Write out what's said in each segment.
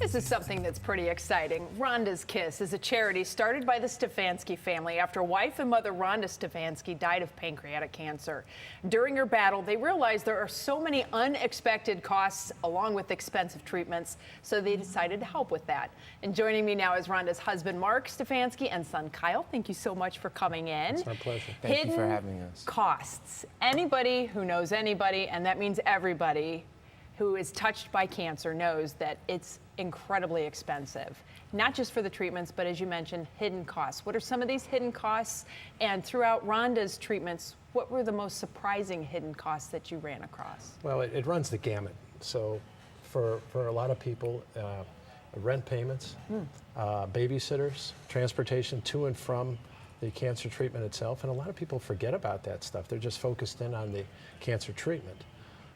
This is something that's pretty exciting. Rhonda's Kiss is a charity started by the Stefanski family after wife and mother Rhonda Stefanski died of pancreatic cancer. During her battle, they realized there are so many unexpected costs along with expensive treatments, so they decided to help with that. And joining me now is Rhonda's husband, Mark Stefanski, and son, Kyle. Thank you so much for coming in. It's my pleasure. Thank you for having us. Costs. Anybody who knows anybody, and that means everybody who is touched by cancer, knows that it's incredibly expensive, not just for the treatments, but as you mentioned, hidden costs. What are some of these hidden costs? And throughout Rhonda's treatments, what were the most surprising hidden costs that you ran across? Well, it runs the gamut. So for a lot of people, rent payments, babysitters, transportation to and from the cancer treatment itself. And a lot of people forget about that stuff. They're just focused in on the cancer treatment.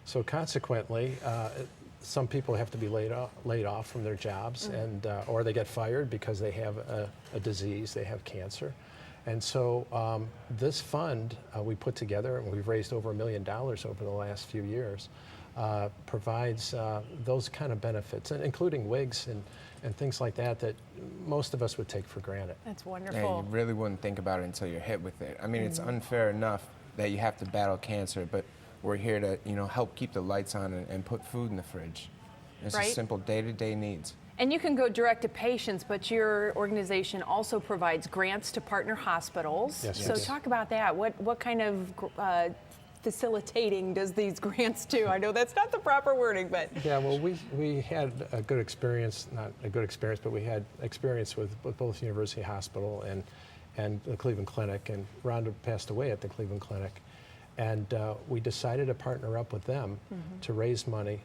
So consequently, some people have to be laid off from their jobs, and or they get fired because they have a disease, they have cancer. And so this fund we put together, and we've raised over $1 million over the last few years, provides those kind of benefits, and including wigs and things like that that most of us would take for granted. That's Yeah, wonderful. you really wouldn't think about it until you're hit with it. I mean, it's unfair enough that you have to battle cancer, but we're here to, help keep the lights on and put food in the fridge. It's Right. just simple day-to-day needs. And you can go direct to patients, but your organization also provides grants to partner hospitals. Yes, So yes. talk about that. What kind of facilitating does these grants do? I know that's not the proper wording, but Yeah, well, we had a good experience, not a good experience, but we had experience with both University Hospital and the Cleveland Clinic, and Rhonda passed away at the Cleveland Clinic. And we decided to partner up with them to raise money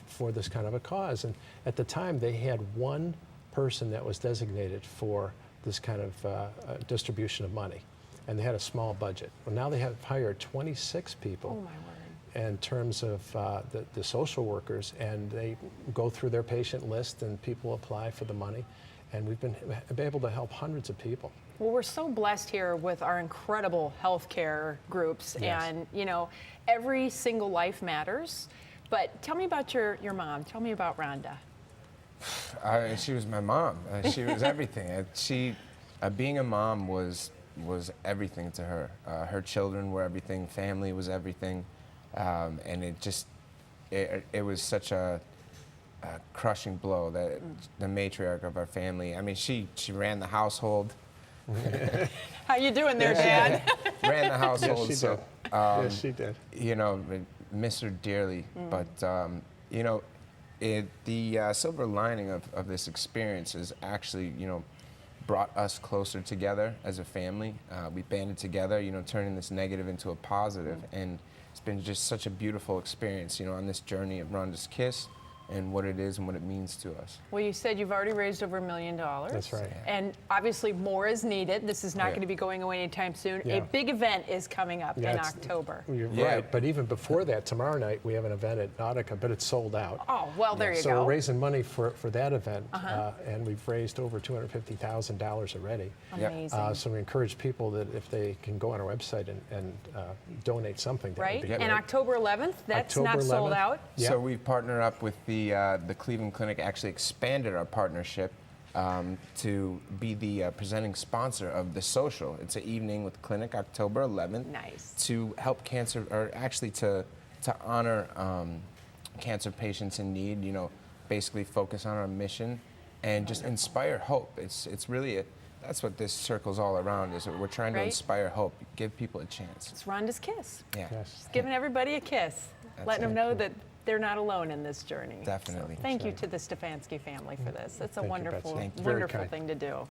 for this kind of a cause. And at the time, they had one person that was designated for this kind of distribution of money, and they had a small budget. Well, now they have hired 26 people. oh my word. In terms of the social workers, and they go through their patient list and people apply for the money, and we've been able to help hundreds of people. Well, we're so blessed here with our incredible healthcare groups, Yes. and every single life matters. But tell me about your mom. Tell me about Rhonda. She was my mom. She was everything. Being a mom was everything to her. Her children were everything. Family was everything, and it was such a crushing blow that the matriarch of our family. I mean, she ran the household. How you doing there, Dad? Ran the household. Yes, she so, did. Yes, she did. Miss her dearly. But the silver lining of this experience is actually, brought us closer together as a family. We banded together, turning this negative into a positive, and it's been just such a beautiful experience, on this journey of Rhonda's Kiss and what it is and what it means to us. Well, you said you've already raised over $1 million. That's right. And obviously more is needed. This is not Yeah. going to be going away anytime soon. Yeah. A big event is coming up in That's- October. You're Yeah. right, but even before that, tomorrow night we have an event at Nautica, but it's sold out. Oh, well, there you So go. we're raising money for that event, and we've raised over $250,000 already. Amazing. So we encourage people that if they can go on our website and donate something, that Right? would be And great. October 11th, that's October not sold 11th. out. Yeah. So we've partnered up with the Cleveland Clinic, actually expanded our partnership to be the presenting sponsor of the social. It's an evening with Clinic, October 11th. Nice. To help cancer, or actually to honor cancer patients in need, basically focus on our mission and just inspire hope. It's really that's what this circle's all around, is that we're trying to Right. inspire hope, give people a chance. It's Rhonda's Kiss. Yeah. Yes. Just giving everybody a kiss, That's letting them it. know that they're not alone in this journey. Definitely. So thank you to the Stefanski family for this. It's a Thank you, wonderful, Betsy. Thank you. Very wonderful kind. thing to do.